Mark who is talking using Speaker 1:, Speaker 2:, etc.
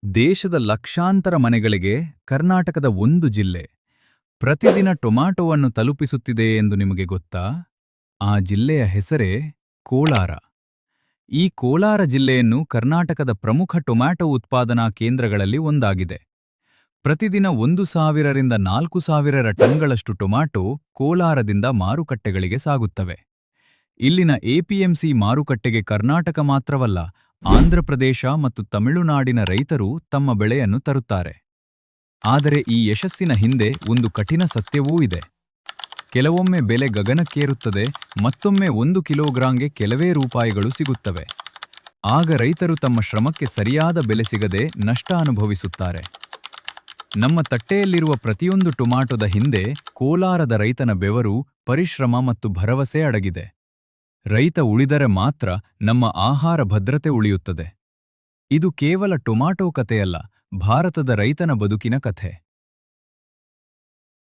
Speaker 1: ದೇಶದ ಲಕ್ಷಾಂತರ ಮನೆಗಳಿಗೆ ಕರ್ನಾಟಕದ ಒಂದು ಜಿಲ್ಲೆ ಪ್ರತಿದಿನ ಟೊಮಾಟೋವನ್ನು ತಲುಪಿಸುತ್ತಿದೆ ಎಂದು ನಿಮಗೆ ಗೊತ್ತಾ? ಆ ಜಿಲ್ಲೆಯ ಹೆಸರೇ ಕೋಲಾರ. ಈ ಕೋಲಾರ ಜಿಲ್ಲೆಯನ್ನು ಕರ್ನಾಟಕದ ಪ್ರಮುಖ ಟೊಮ್ಯಾಟೊ ಉತ್ಪಾದನಾ ಕೇಂದ್ರಗಳಲ್ಲಿ ಒಂದಾಗಿದೆ. ಪ್ರತಿದಿನ 1,000 ರಿಂದ 4,000 ಟನ್ಗಳಷ್ಟು ಟೊಮಾಟೊ ಕೋಲಾರದಿಂದ ಮಾರುಕಟ್ಟೆಗಳಿಗೆ ಸಾಗುತ್ತವೆ. ಇಲ್ಲಿನ ಎಪಿಎಂಸಿ ಮಾರುಕಟ್ಟೆಗೆ ಕರ್ನಾಟಕ ಮಾತ್ರವಲ್ಲ, ಆಂಧ್ರಪ್ರದೇಶ ಮತ್ತು ತಮಿಳುನಾಡಿನ ರೈತರು ತಮ್ಮ ಬೆಳೆಯನ್ನು ತರುತ್ತಾರೆ. ಆದರೆ ಈ ಯಶಸ್ಸಿನ ಹಿಂದೆ ಒಂದು ಕಠಿಣ ಸತ್ಯವೂ ಇದೆ. ಕೆಲವೊಮ್ಮೆ ಬೆಲೆ ಗಗನಕ್ಕೇರುತ್ತದೆ, ಮತ್ತೊಮ್ಮೆ 1 ಕಿಲೋಗ್ರಾಂಗೆ ಕೆಲವೇ ರೂಪಾಯಿಗಳು ಸಿಗುತ್ತವೆ. ಆಗ ರೈತರು ತಮ್ಮ ಶ್ರಮಕ್ಕೆ ಸರಿಯಾದ ಬೆಲೆ ಸಿಗದೆ ನಷ್ಟ ಅನುಭವಿಸುತ್ತಾರೆ. ನಮ್ಮ ತಟ್ಟೆಯಲ್ಲಿರುವ ಪ್ರತಿಯೊಂದು ಟೊಮಾಟೊದ ಹಿಂದೆ ಕೋಲಾರದ ರೈತನ ಬೆವರು, ಪರಿಶ್ರಮ ಮತ್ತು ಭರವಸೆ ಅಡಗಿದೆ. ರೈತ ಉಳಿದರೆ ಮಾತ್ರ ನಮ್ಮ ಆಹಾರ ಭದ್ರತೆ ಉಳಿಯುತ್ತದೆ. ಇದು ಕೇವಲ ಟೊಮಾಟೊ ಕಥೆಯಲ್ಲ, ಭಾರತದ ರೈತನ ಬದುಕಿನ ಕಥೆ.